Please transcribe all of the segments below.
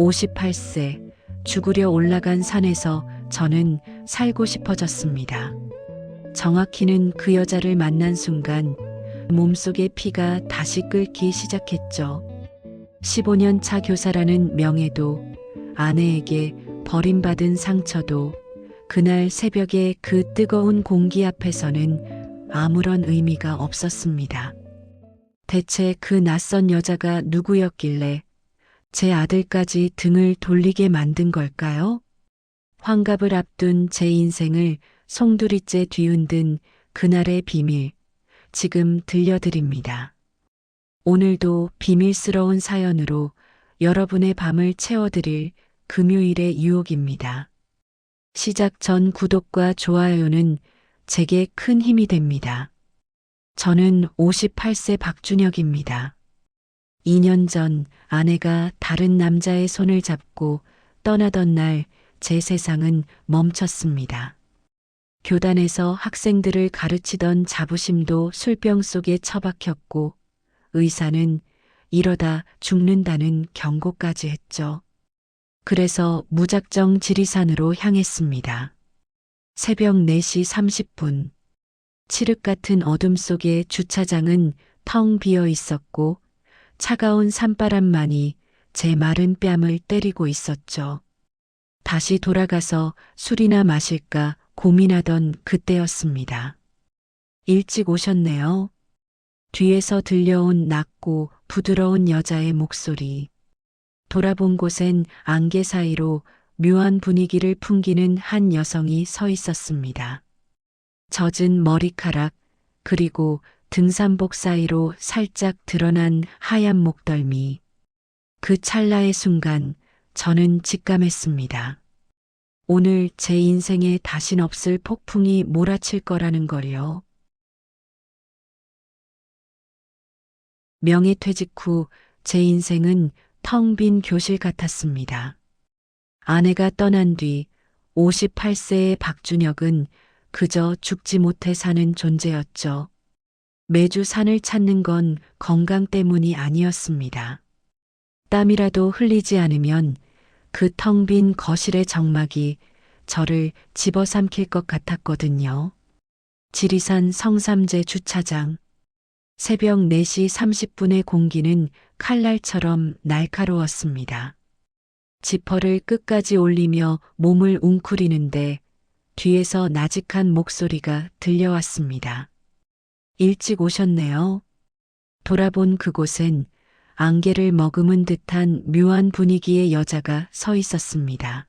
58세, 죽으려 올라간 산에서 저는 살고 싶어졌습니다. 정확히는 그 여자를 만난 순간 몸속의 피가 다시 끓기 시작했죠. 15년 차 교사라는 명예도, 아내에게 버림받은 상처도, 그날 새벽에 그 뜨거운 공기 앞에서는 아무런 의미가 없었습니다. 대체 그 낯선 여자가 누구였길래 제 아들까지 등을 돌리게 만든 걸까요? 환갑을 앞둔 제 인생을 송두리째 뒤흔든 그날의 비밀, 지금 들려드립니다. 오늘도 비밀스러운 사연으로 여러분의 밤을 채워드릴 금요일의 유혹입니다. 시작 전 구독과 좋아요는 제게 큰 힘이 됩니다. 저는 58세 박준혁입니다. 2년 전 아내가 다른 남자의 손을 잡고 떠나던 날 제 세상은 멈췄습니다. 교단에서 학생들을 가르치던 자부심도 술병 속에 처박혔고 의사는 이러다 죽는다는 경고까지 했죠. 그래서 무작정 지리산으로 향했습니다. 새벽 4시 30분. 칠흑 같은 어둠 속의 주차장은 텅 비어 있었고 차가운 산바람만이 제 마른 뺨을 때리고 있었죠. 다시 돌아가서 술이나 마실까 고민하던 그때였습니다. 일찍 오셨네요. 뒤에서 들려온 낮고 부드러운 여자의 목소리. 돌아본 곳엔 안개 사이로 묘한 분위기를 풍기는 한 여성이 서 있었습니다. 젖은 머리카락, 그리고 등산복 사이로 살짝 드러난 하얀 목덜미. 그 찰나의 순간 저는 직감했습니다. 오늘 제 인생에 다신 없을 폭풍이 몰아칠 거라는 걸요. 명예퇴직 후 제 인생은 텅 빈 교실 같았습니다. 아내가 떠난 뒤 58세의 박준혁은 그저 죽지 못해 사는 존재였죠. 매주 산을 찾는 건 건강 때문이 아니었습니다. 땀이라도 흘리지 않으면 그 텅 빈 거실의 정막이 저를 집어삼킬 것 같았거든요. 지리산 성삼재 주차장. 새벽 4시 30분의 공기는 칼날처럼 날카로웠습니다. 지퍼를 끝까지 올리며 몸을 웅크리는데 뒤에서 나직한 목소리가 들려왔습니다. 일찍 오셨네요. 돌아본 그곳엔 안개를 머금은 듯한 묘한 분위기의 여자가 서 있었습니다.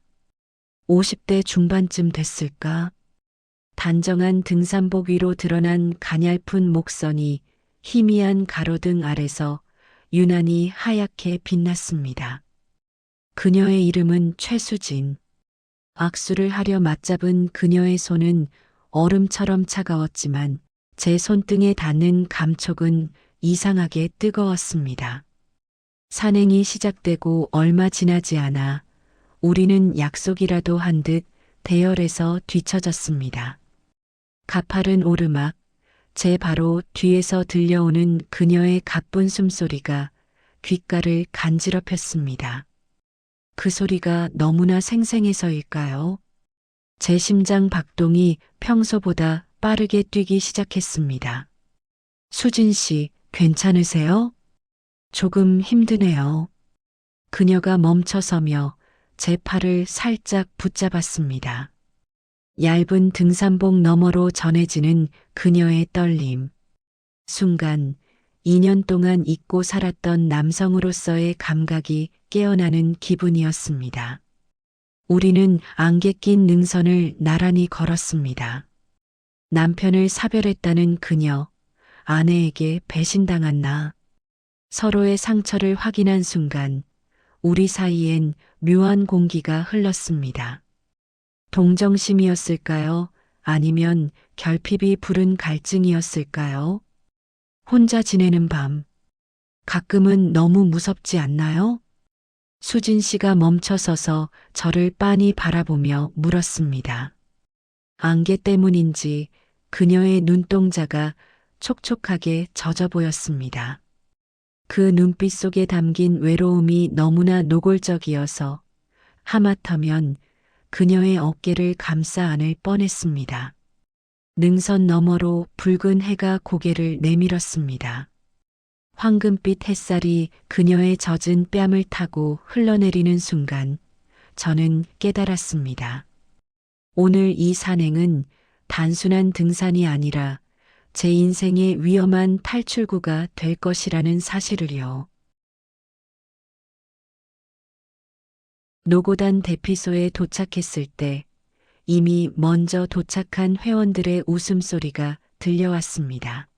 50대 중반쯤 됐을까? 단정한 등산복 위로 드러난 가냘픈 목선이 희미한 가로등 아래서 유난히 하얗게 빛났습니다. 그녀의 이름은 최수진. 악수를 하려 맞잡은 그녀의 손은 얼음처럼 차가웠지만 제 손등에 닿는 감촉은 이상하게 뜨거웠습니다. 산행이 시작되고 얼마 지나지 않아 우리는 약속이라도 한 듯 대열에서 뒤처졌습니다. 가파른 오르막, 제 바로 뒤에서 들려오는 그녀의 가쁜 숨소리가 귓가를 간지럽혔습니다. 그 소리가 너무나 생생해서일까요? 제 심장 박동이 평소보다 빠르게 뛰기 시작했습니다. 수진 씨, 괜찮으세요? 조금 힘드네요. 그녀가 멈춰서며 제 팔을 살짝 붙잡았습니다. 얇은 등산복 너머로 전해지는 그녀의 떨림. 순간 2년 동안 잊고 살았던 남성으로서의 감각이 깨어나는 기분이었습니다. 우리는 안개 낀 능선을 나란히 걸었습니다. 남편을 사별했다는 그녀, 아내에게 배신당한 나. 서로의 상처를 확인한 순간 우리 사이엔 묘한 공기가 흘렀습니다. 동정심이었을까요? 아니면 결핍이 부른 갈증이었을까요? 혼자 지내는 밤. 가끔은 너무 무섭지 않나요? 수진 씨가 멈춰서서 저를 빤히 바라보며 물었습니다. 안개 때문인지 그녀의 눈동자가 촉촉하게 젖어 보였습니다. 그 눈빛 속에 담긴 외로움이 너무나 노골적이어서 하마터면 그녀의 어깨를 감싸 안을 뻔했습니다. 능선 너머로 붉은 해가 고개를 내밀었습니다. 황금빛 햇살이 그녀의 젖은 뺨을 타고 흘러내리는 순간 저는 깨달았습니다. 오늘 이 산행은 단순한 등산이 아니라 제 인생의 위험한 탈출구가 될 것이라는 사실을요. 노고단 대피소에 도착했을 때 이미 먼저 도착한 회원들의 웃음소리가 들려왔습니다.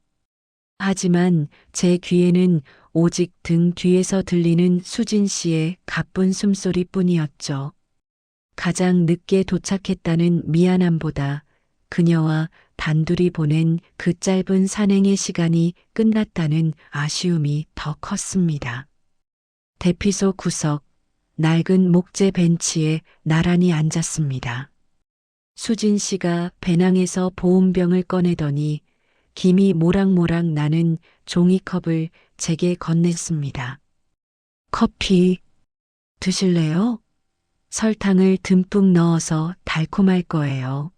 하지만 제 귀에는 오직 등 뒤에서 들리는 수진 씨의 가쁜 숨소리뿐이었죠. 가장 늦게 도착했다는 미안함보다 그녀와 단둘이 보낸 그 짧은 산행의 시간이 끝났다는 아쉬움이 더 컸습니다. 대피소 구석, 낡은 목재 벤치에 나란히 앉았습니다. 수진 씨가 배낭에서 보온병을 꺼내더니 김이 모락모락 나는 종이컵을 제게 건넸습니다. 커피 드실래요? 설탕을 듬뿍 넣어서 달콤할 거예요.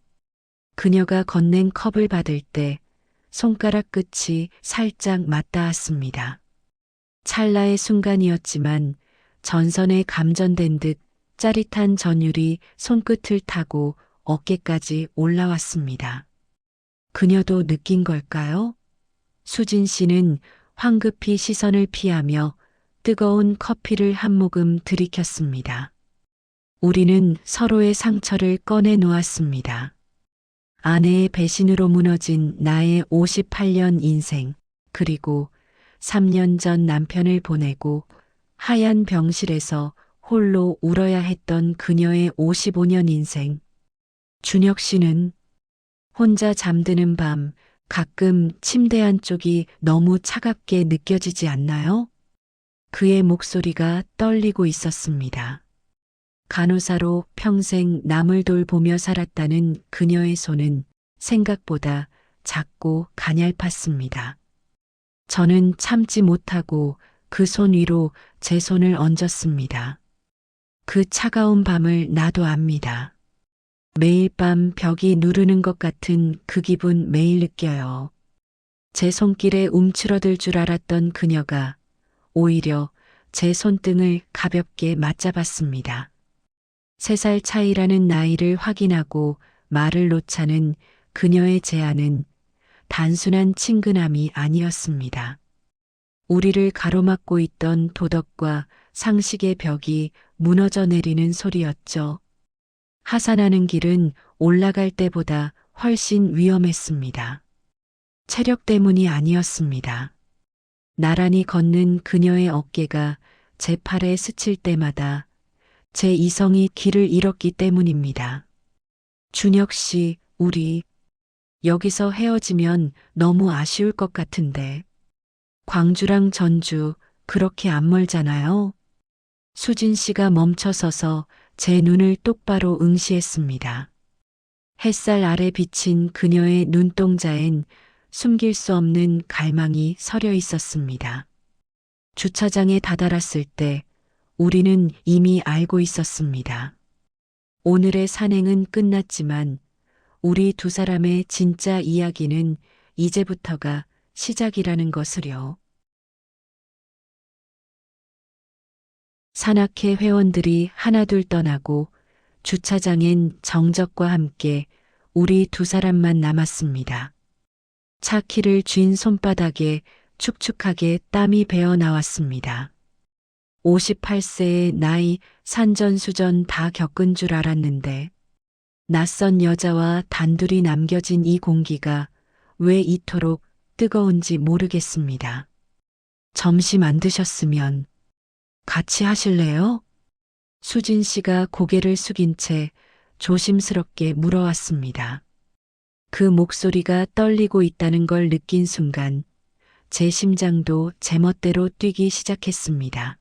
그녀가 건넨 컵을 받을 때 손가락 끝이 살짝 맞닿았습니다. 찰나의 순간이었지만 전선에 감전된 듯 짜릿한 전율이 손끝을 타고 어깨까지 올라왔습니다. 그녀도 느낀 걸까요? 수진 씨는 황급히 시선을 피하며 뜨거운 커피를 한 모금 들이켰습니다. 우리는 서로의 상처를 꺼내 놓았습니다. 아내의 배신으로 무너진 나의 58년 인생, 그리고 3년 전 남편을 보내고 하얀 병실에서 홀로 울어야 했던 그녀의 55년 인생. 준혁 씨는 혼자 잠드는 밤 가끔 침대 한쪽이 너무 차갑게 느껴지지 않나요? 그의 목소리가 떨리고 있었습니다. 간호사로 평생 남을 돌보며 살았다는 그녀의 손은 생각보다 작고 가냘팠습니다. 저는 참지 못하고 그 손 위로 제 손을 얹었습니다. 그 차가운 밤을 나도 압니다. 매일 밤 벽이 누르는 것 같은 그 기분 매일 느껴요. 제 손길에 움츠러들 줄 알았던 그녀가 오히려 제 손등을 가볍게 맞잡았습니다. 3살 차이라는 나이를 확인하고 말을 놓자는 그녀의 제안은 단순한 친근함이 아니었습니다. 우리를 가로막고 있던 도덕과 상식의 벽이 무너져 내리는 소리였죠. 하산하는 길은 올라갈 때보다 훨씬 위험했습니다. 체력 때문이 아니었습니다. 나란히 걷는 그녀의 어깨가 제 팔에 스칠 때마다 제 이성이 길을 잃었기 때문입니다. 준혁 씨, 우리 여기서 헤어지면 너무 아쉬울 것 같은데. 광주랑 전주 그렇게 안 멀잖아요. 수진 씨가 멈춰서서 제 눈을 똑바로 응시했습니다. 햇살 아래 비친 그녀의 눈동자엔 숨길 수 없는 갈망이 서려 있었습니다. 주차장에 다다랐을 때 우리는 이미 알고 있었습니다. 오늘의 산행은 끝났지만 우리 두 사람의 진짜 이야기는 이제부터가 시작이라는 것을요. 산악회 회원들이 하나둘 떠나고 주차장엔 정적과 함께 우리 두 사람만 남았습니다. 차 키를 쥔 손바닥에 축축하게 땀이 배어 나왔습니다. 58세의 나이 산전수전 다 겪은 줄 알았는데 낯선 여자와 단둘이 남겨진 이 공기가 왜 이토록 뜨거운지 모르겠습니다. 점심 안 드셨으면 같이 하실래요? 수진 씨가 고개를 숙인 채 조심스럽게 물어왔습니다. 그 목소리가 떨리고 있다는 걸 느낀 순간 제 심장도 제멋대로 뛰기 시작했습니다.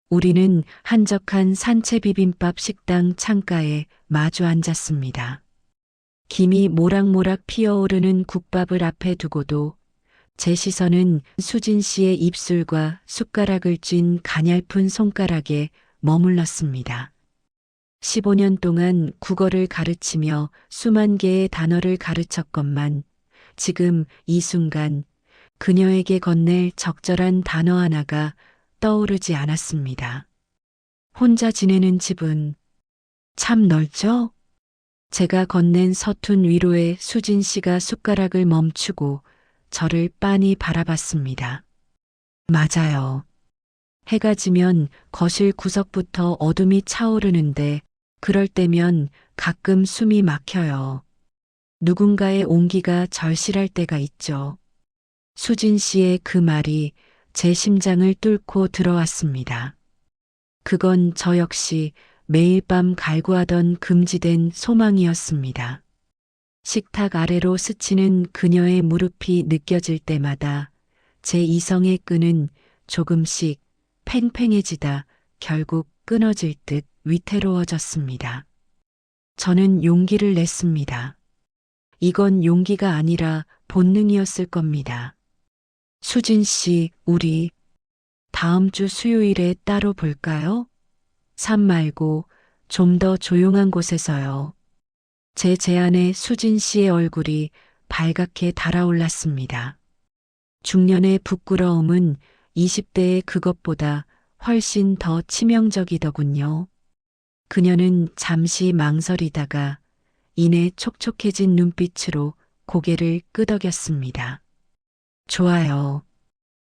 우리는 한적한 산채 비빔밥 식당 창가에 마주 앉았습니다. 김이 모락모락 피어오르는 국밥을 앞에 두고도 제 시선은 수진 씨의 입술과 숟가락을 쥔 가냘픈 손가락에 머물렀습니다. 15년 동안 국어를 가르치며 수만 개의 단어를 가르쳤건만 지금 이 순간 그녀에게 건넬 적절한 단어 하나가 떠오르지 않았습니다. 혼자 지내는 집은 참 넓죠? 제가 건넨 서툰 위로에 수진 씨가 숟가락을 멈추고 저를 빤히 바라봤습니다. 맞아요. 해가 지면 거실 구석부터 어둠이 차오르는데 그럴 때면 가끔 숨이 막혀요. 누군가의 온기가 절실할 때가 있죠. 수진 씨의 그 말이 제 심장을 뚫고 들어왔습니다. 그건 저 역시 매일 밤 갈구하던 금지된 소망이었습니다. 식탁 아래로 스치는 그녀의 무릎이 느껴질 때마다 제 이성의 끈은 조금씩 팽팽해지다 결국 끊어질 듯 위태로워졌습니다. 저는 용기를 냈습니다. 이건 용기가 아니라 본능이었을 겁니다. 수진 씨, 우리 다음 주 수요일에 따로 볼까요? 산 말고 좀 더 조용한 곳에서요. 제 제안에 수진 씨의 얼굴이 발갛게 달아올랐습니다. 중년의 부끄러움은 20대의 그것보다 훨씬 더 치명적이더군요. 그녀는 잠시 망설이다가 이내 촉촉해진 눈빛으로 고개를 끄덕였습니다. 좋아요.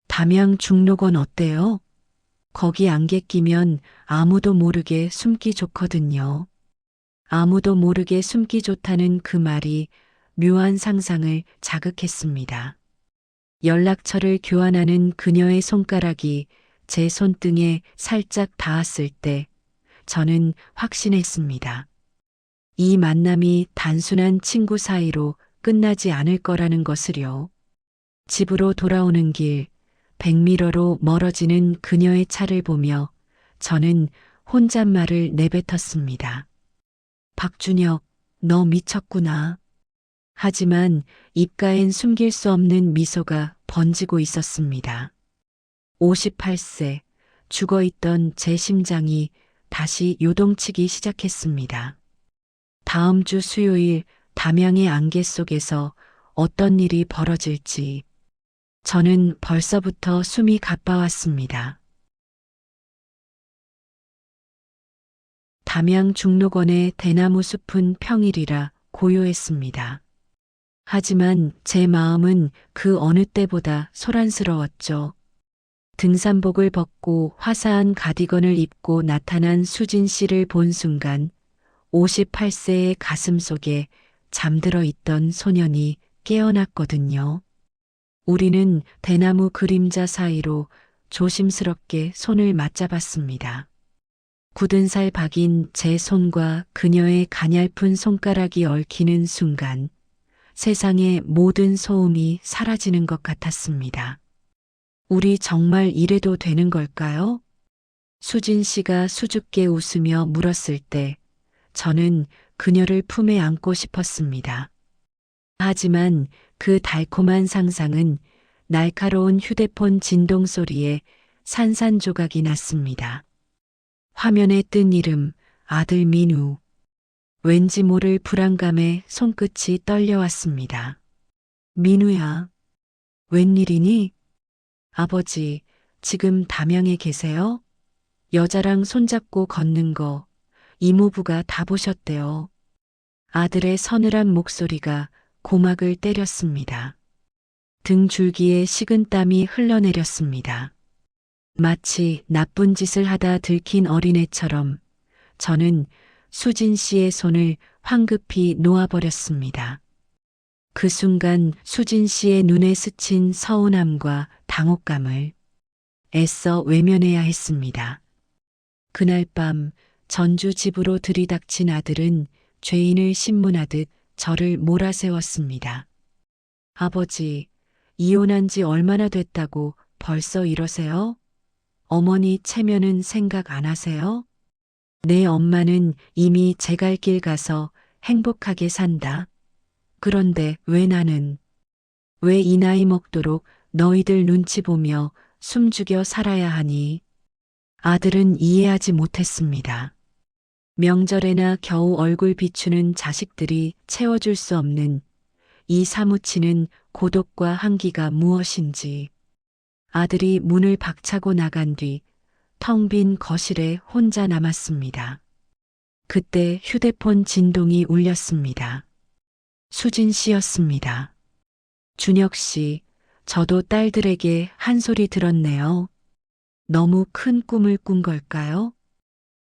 담양 중록원 어때요? 거기 안개 끼면 아무도 모르게 숨기 좋거든요. 아무도 모르게 숨기 좋다는 그 말이 묘한 상상을 자극했습니다. 연락처를 교환하는 그녀의 손가락이 제 손등에 살짝 닿았을 때 저는 확신했습니다. 이 만남이 단순한 친구 사이로 끝나지 않을 거라는 것을요. 집으로 돌아오는 길, 백미러로 멀어지는 그녀의 차를 보며 저는 혼잣말을 내뱉었습니다. 박준혁, 너 미쳤구나. 하지만 입가엔 숨길 수 없는 미소가 번지고 있었습니다. 58세, 죽어있던 제 심장이 다시 요동치기 시작했습니다. 다음 주 수요일 담양의 안개 속에서 어떤 일이 벌어질지 저는 벌써부터 숨이 가빠왔습니다. 담양 중록원의 대나무 숲은 평일이라 고요했습니다. 하지만 제 마음은 그 어느 때보다 소란스러웠죠. 등산복을 벗고 화사한 가디건을 입고 나타난 수진 씨를 본 순간 58세의 가슴 속에 잠들어 있던 소년이 깨어났거든요. 우리는 대나무 그림자 사이로 조심스럽게 손을 맞잡았습니다. 굳은 살 박인 제 손과 그녀의 가냘픈 손가락이 얽히는 순간 세상의 모든 소음이 사라지는 것 같았습니다. 우리 정말 이래도 되는 걸까요? 수진 씨가 수줍게 웃으며 물었을 때 저는 그녀를 품에 안고 싶었습니다. 하지만 그 달콤한 상상은 날카로운 휴대폰 진동 소리에 산산조각이 났습니다. 화면에 뜬 이름 아들 민우. 왠지 모를 불안감에 손끝이 떨려왔습니다. 민우야, 웬일이니? 아버지, 지금 담양에 계세요? 여자랑 손잡고 걷는 거 이모부가 다 보셨대요. 아들의 서늘한 목소리가 고막을 때렸습니다. 등 줄기에 식은 땀이 흘러내렸습니다. 마치 나쁜 짓을 하다 들킨 어린애처럼 저는 수진 씨의 손을 황급히 놓아버렸습니다. 그 순간 수진 씨의 눈에 스친 서운함과 당혹감을 애써 외면해야 했습니다. 그날 밤 전주 집으로 들이닥친 아들은 죄인을 신문하듯 저를 몰아세웠습니다. 아버지, 이혼한 지 얼마나 됐다고 벌써 이러세요? 어머니 체면은 생각 안 하세요? 내 엄마는 이미 제 갈 길 가서 행복하게 산다. 그런데 왜 나는 왜 이 나이 먹도록 너희들 눈치 보며 숨죽여 살아야 하니? 아들은 이해하지 못했습니다. 명절에나 겨우 얼굴 비추는 자식들이 채워줄 수 없는 이 사무치는 고독과 한기가 무엇인지. 아들이 문을 박차고 나간 뒤 텅 빈 거실에 혼자 남았습니다. 그때 휴대폰 진동이 울렸습니다. 수진 씨였습니다. 준혁 씨, 저도 딸들에게 한 소리 들었네요. 너무 큰 꿈을 꾼 걸까요?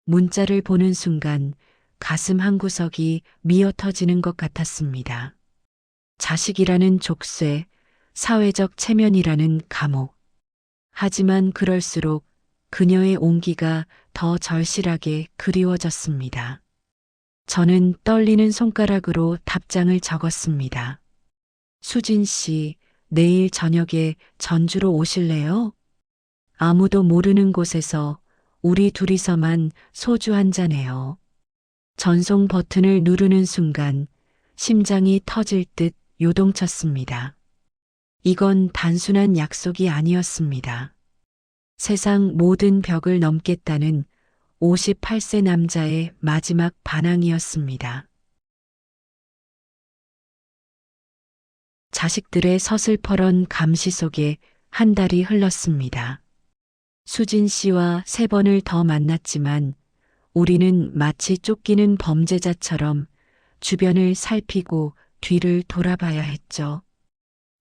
문자를 보는 순간 가슴 한구석이 미어 터지는 것 같았습니다. 자식이라는 족쇄, 사회적 체면이라는 감옥. 하지만 그럴수록 그녀의 온기가 더 절실하게 그리워졌습니다. 저는 떨리는 손가락으로 답장을 적었습니다. 수진 씨, 내일 저녁에 전주로 오실래요? 아무도 모르는 곳에서 우리 둘이서만 소주 한 잔해요. 전송 버튼을 누르는 순간 심장이 터질 듯 요동쳤습니다. 이건 단순한 약속이 아니었습니다. 세상 모든 벽을 넘겠다는 58세 남자의 마지막 반항이었습니다. 자식들의 서슬퍼런 감시 속에 한 달이 흘렀습니다. 수진 씨와 3번을 더 만났지만 우리는 마치 쫓기는 범죄자처럼 주변을 살피고 뒤를 돌아봐야 했죠.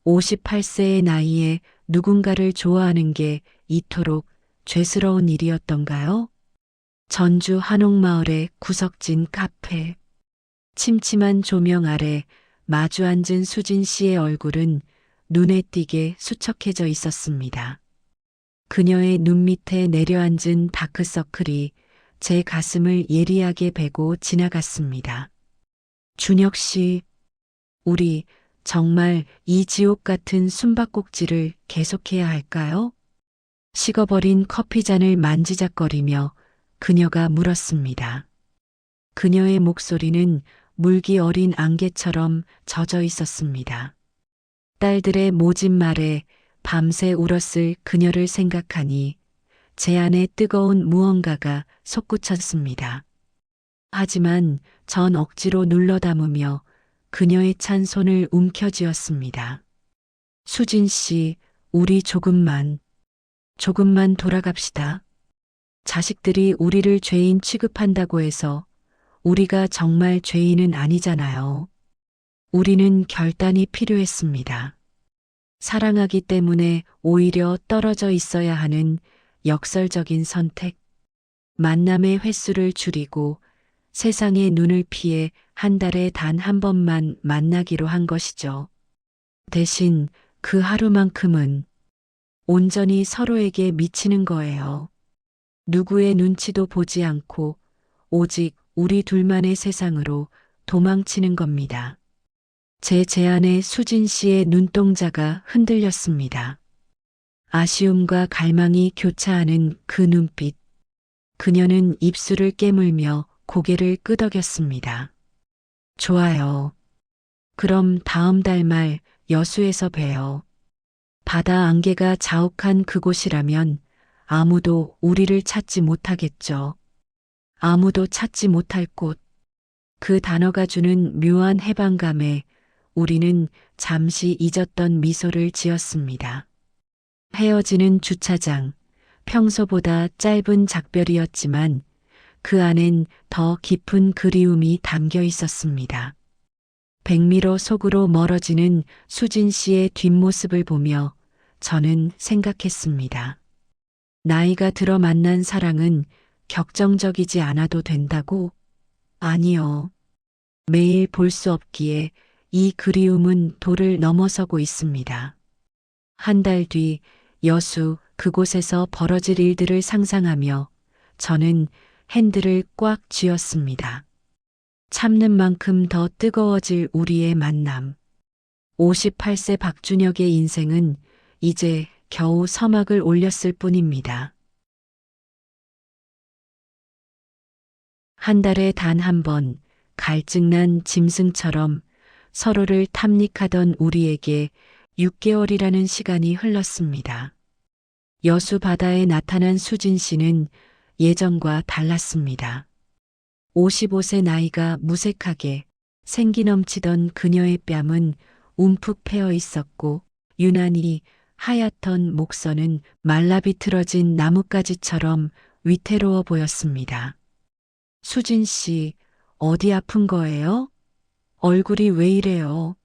58세의 나이에 누군가를 좋아하는 게 이토록 죄스러운 일이었던가요? 전주 한옥마을의 구석진 카페. 침침한 조명 아래 마주 앉은 수진 씨의 얼굴은 눈에 띄게 수척해져 있었습니다. 그녀의 눈 밑에 내려앉은 다크서클이 제 가슴을 예리하게 베고 지나갔습니다. 준혁 씨, 우리 정말 이 지옥 같은 숨바꼭질을 계속해야 할까요? 식어버린 커피잔을 만지작거리며 그녀가 물었습니다. 그녀의 목소리는 물기 어린 안개처럼 젖어 있었습니다. 딸들의 모진 말에 밤새 울었을 그녀를 생각하니 제 안에 뜨거운 무언가가 솟구쳤습니다. 하지만 전 억지로 눌러 담으며 그녀의 찬 손을 움켜쥐었습니다. 수진 씨, 우리 조금만 돌아갑시다. 자식들이 우리를 죄인 취급한다고 해서 우리가 정말 죄인은 아니잖아요. 우리는 결단이 필요했습니다. 사랑하기 때문에 오히려 떨어져 있어야 하는 역설적인 선택. 만남의 횟수를 줄이고 세상의 눈을 피해 한 달에 단 한 번만 만나기로 한 것이죠. 대신 그 하루만큼은 온전히 서로에게 미치는 거예요. 누구의 눈치도 보지 않고 오직 우리 둘만의 세상으로 도망치는 겁니다. 제 제안에 수진 씨의 눈동자가 흔들렸습니다. 아쉬움과 갈망이 교차하는 그 눈빛. 그녀는 입술을 깨물며 고개를 끄덕였습니다. 좋아요. 그럼 다음 달 말 여수에서 봬요. 바다 안개가 자욱한 그곳이라면 아무도 우리를 찾지 못하겠죠. 아무도 찾지 못할 곳. 그 단어가 주는 묘한 해방감에 우리는 잠시 잊었던 미소를 지었습니다. 헤어지는 주차장. 평소보다 짧은 작별이었지만 그 안엔 더 깊은 그리움이 담겨 있었습니다. 백미러 속으로 멀어지는 수진 씨의 뒷모습을 보며 저는 생각했습니다. 나이가 들어 만난 사랑은 격정적이지 않아도 된다고? 아니요. 매일 볼 수 없기에 이 그리움은 도를 넘어서고 있습니다. 한 달 뒤 여수 그곳에서 벌어질 일들을 상상하며 저는 핸들을 꽉 쥐었습니다. 참는 만큼 더 뜨거워질 우리의 만남. 58세 박준혁의 인생은 이제 겨우 서막을 올렸을 뿐입니다. 한 달에 단 한 번 갈증난 짐승처럼 서로를 탐닉하던 우리에게 6개월이라는 시간이 흘렀습니다. 여수 바다에 나타난 수진 씨는 예전과 달랐습니다. 55세 나이가 무색하게 생기 넘치던 그녀의 뺨은 움푹 패어 있었고 유난히 하얗던 목선은 말라비틀어진 나뭇가지처럼 위태로워 보였습니다. 수진 씨, 어디 아픈 거예요? 얼굴이 왜 이래요?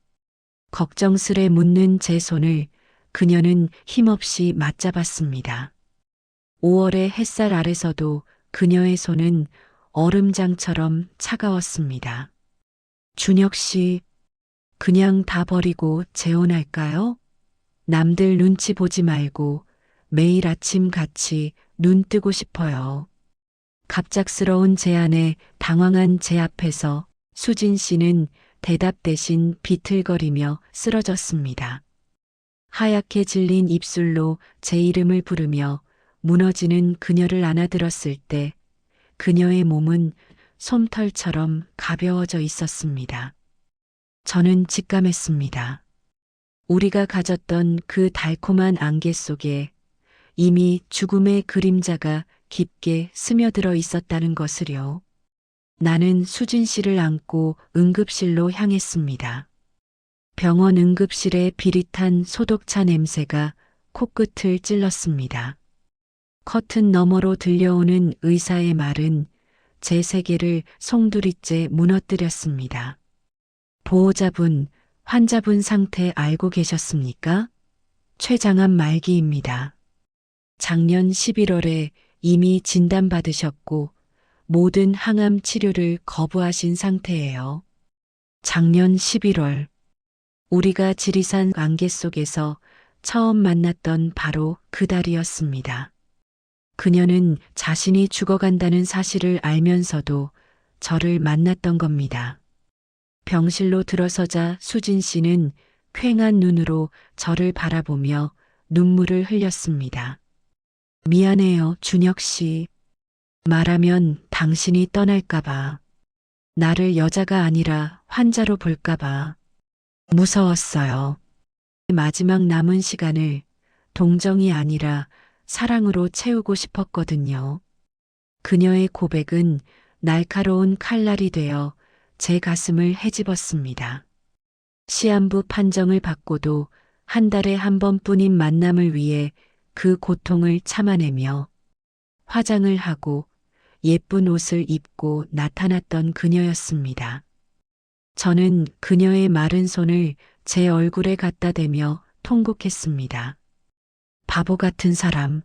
걱정스레 묻는 제 손을 그녀는 힘없이 맞잡았습니다. 5월의 햇살 아래서도 그녀의 손은 얼음장처럼 차가웠습니다. 준혁 씨, 그냥 다 버리고 재혼할까요? 남들 눈치 보지 말고 매일 아침 같이 눈 뜨고 싶어요. 갑작스러운 제안에 당황한 제 앞에서 수진 씨는 대답 대신 비틀거리며 쓰러졌습니다. 하얗게 질린 입술로 제 이름을 부르며 무너지는 그녀를 안아들었을 때 그녀의 몸은 솜털처럼 가벼워져 있었습니다. 저는 직감했습니다. 우리가 가졌던 그 달콤한 안개 속에 이미 죽음의 그림자가 깊게 스며들어 있었다는 것을요. 나는 수진 씨를 안고 응급실로 향했습니다. 병원 응급실의 비릿한 소독차 냄새가 코끝을 찔렀습니다. 커튼 너머로 들려오는 의사의 말은 제 세계를 송두리째 무너뜨렸습니다. 보호자분, 환자분 상태 알고 계셨습니까? 췌장암 말기입니다. 작년 11월에 이미 진단받으셨고 모든 항암 치료를 거부하신 상태예요. 작년 11월 우리가 지리산 안개 속에서 처음 만났던 바로 그달이었습니다. 그녀는 자신이 죽어간다는 사실을 알면서도 저를 만났던 겁니다. 병실로 들어서자 수진 씨는 퀭한 눈으로 저를 바라보며 눈물을 흘렸습니다. 미안해요, 준혁 씨. 말하면 당신이 떠날까봐. 나를 여자가 아니라 환자로 볼까봐. 무서웠어요. 마지막 남은 시간을 동정이 아니라 사랑으로 채우고 싶었거든요. 그녀의 고백은 날카로운 칼날이 되어 제 가슴을 헤집었습니다. 시한부 판정을 받고도 한 달에 한 번뿐인 만남을 위해 그 고통을 참아내며 화장을 하고 예쁜 옷을 입고 나타났던 그녀였습니다. 저는 그녀의 마른 손을 제 얼굴에 갖다 대며 통곡했습니다. 바보 같은 사람.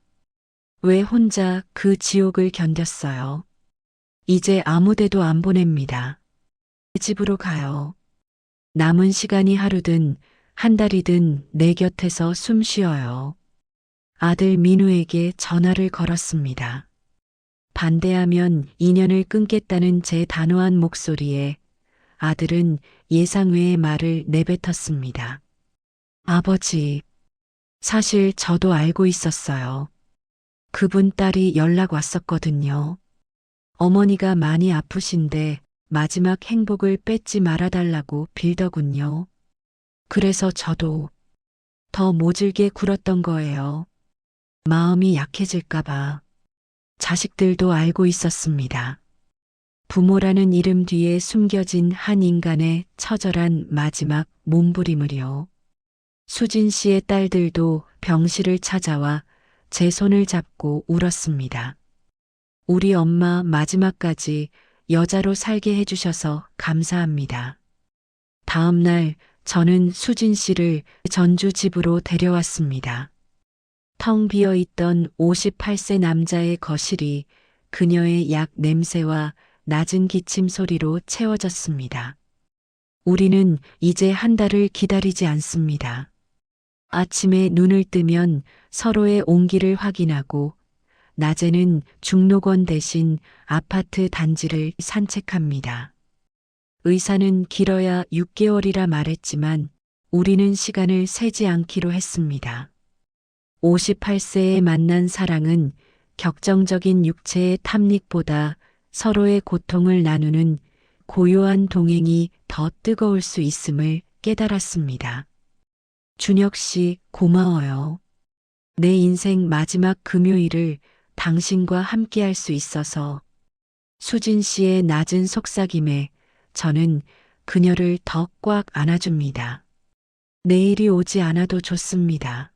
왜 혼자 그 지옥을 견뎠어요? 이제 아무데도 안 보냅니다. 집으로 가요. 남은 시간이 하루든 한 달이든 내 곁에서 숨 쉬어요. 아들 민우에게 전화를 걸었습니다. 반대하면 인연을 끊겠다는 제 단호한 목소리에 아들은 예상 외의 말을 내뱉었습니다. 아버지, 사실 저도 알고 있었어요. 그분 딸이 연락 왔었거든요. 어머니가 많이 아프신데 마지막 행복을 뺏지 말아달라고 빌더군요. 그래서 저도 더 모질게 굴었던 거예요. 마음이 약해질까봐. 자식들도 알고 있었습니다. 부모라는 이름 뒤에 숨겨진 한 인간의 처절한 마지막 몸부림을요. 수진 씨의 딸들도 병실을 찾아와 제 손을 잡고 울었습니다. 우리 엄마 마지막까지 여자로 살게 해주셔서 감사합니다. 다음 날 저는 수진 씨를 전주 집으로 데려왔습니다. 텅 비어 있던 58세 남자의 거실이 그녀의 약 냄새와 낮은 기침 소리로 채워졌습니다. 우리는 이제 한 달을 기다리지 않습니다. 아침에 눈을 뜨면 서로의 온기를 확인하고 낮에는 중록원 대신 아파트 단지를 산책합니다. 의사는 길어야 6개월이라 말했지만 우리는 시간을 세지 않기로 했습니다. 58세에 만난 사랑은 격정적인 육체의 탐닉보다 서로의 고통을 나누는 고요한 동행이 더 뜨거울 수 있음을 깨달았습니다. 준혁 씨, 고마워요. 내 인생 마지막 금요일을 당신과 함께 할 수 있어서. 수진 씨의 낮은 속삭임에 저는 그녀를 더 꽉 안아줍니다. 내일이 오지 않아도 좋습니다.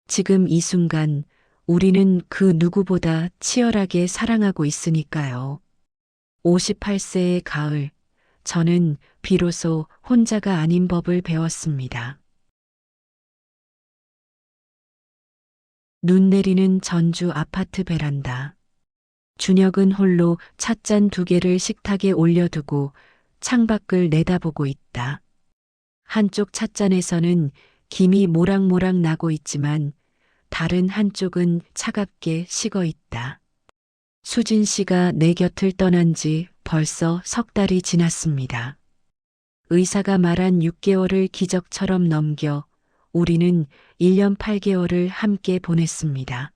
지금 이 순간 우리는 그 누구보다 치열하게 사랑하고 있으니까요. 58세의 가을, 저는 비로소 혼자가 아닌 법을 배웠습니다. 눈 내리는 전주 아파트 베란다. 준혁은 홀로 찻잔 2개를 식탁에 올려두고 창밖을 내다보고 있다. 한쪽 찻잔에서는 김이 모락모락 나고 있지만 다른 한쪽은 차갑게 식어 있다. 수진 씨가 내 곁을 떠난 지 벌써 3달이 지났습니다. 의사가 말한 6개월을 기적처럼 넘겨 우리는 1년 8개월을 함께 보냈습니다.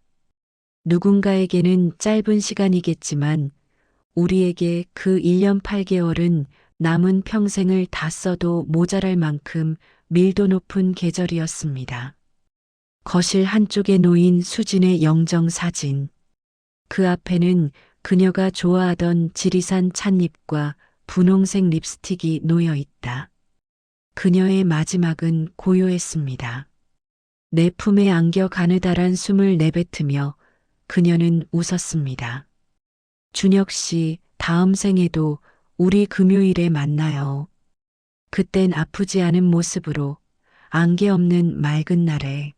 누군가에게는 짧은 시간이겠지만 우리에게 그 1년 8개월은 남은 평생을 다 써도 모자랄 만큼 밀도 높은 계절이었습니다. 거실 한쪽에 놓인 수진의 영정 사진. 그 앞에는 그녀가 좋아하던 지리산 찻잎과 분홍색 립스틱이 놓여 있다. 그녀의 마지막은 고요했습니다. 내 품에 안겨 가느다란 숨을 내뱉으며 그녀는 웃었습니다. 준혁 씨, 다음 생에도 우리 금요일에 만나요. 그땐 아프지 않은 모습으로, 안개 없는 맑은 날에.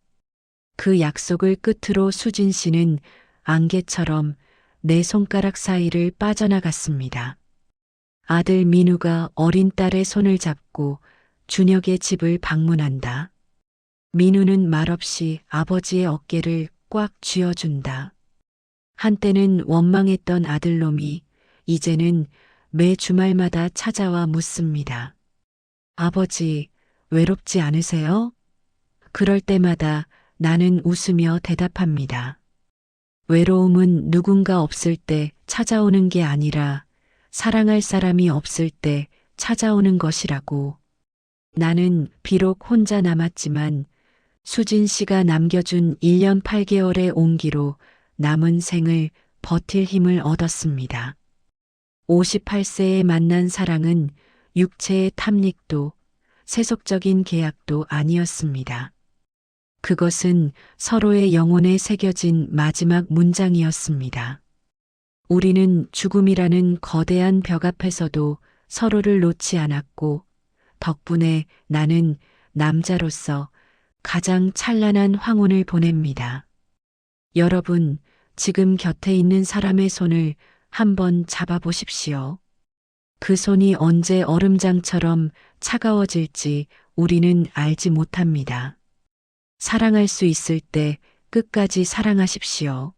그 약속을 끝으로 수진 씨는 안개처럼 내 손가락 사이를 빠져나갔습니다. 아들 민우가 어린 딸의 손을 잡고 준혁의 집을 방문한다. 민우는 말없이 아버지의 어깨를 꽉 쥐어준다. 한때는 원망했던 아들놈이 이제는 매 주말마다 찾아와 묻습니다. 아버지, 외롭지 않으세요? 그럴 때마다 나는 웃으며 대답합니다. 외로움은 누군가 없을 때 찾아오는 게 아니라 사랑할 사람이 없을 때 찾아오는 것이라고. 나는 비록 혼자 남았지만 수진 씨가 남겨준 1년 8개월의 온기로 남은 생을 버틸 힘을 얻었습니다. 58세에 만난 사랑은 육체의 탐닉도 세속적인 계약도 아니었습니다. 그것은 서로의 영혼에 새겨진 마지막 문장이었습니다. 우리는 죽음이라는 거대한 벽 앞에서도 서로를 놓지 않았고, 덕분에 나는 남자로서 가장 찬란한 황혼을 보냅니다. 여러분, 지금 곁에 있는 사람의 손을 한번 잡아보십시오. 그 손이 언제 얼음장처럼 차가워질지 우리는 알지 못합니다. 사랑할 수 있을 때 끝까지 사랑하십시오.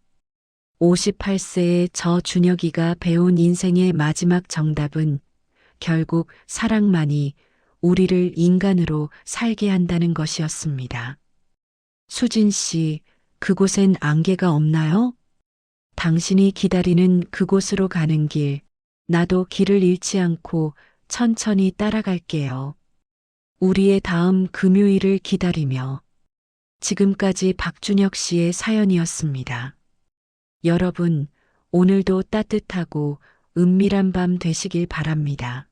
58세의 저 준혁이가 배운 인생의 마지막 정답은 결국 사랑만이 우리를 인간으로 살게 한다는 것이었습니다. 수진 씨, 그곳엔 안개가 없나요? 당신이 기다리는 그곳으로 가는 길, 나도 길을 잃지 않고 천천히 따라갈게요. 우리의 다음 금요일을 기다리며. 지금까지 박준혁 씨의 사연이었습니다. 여러분, 오늘도 따뜻하고 은밀한 밤 되시길 바랍니다.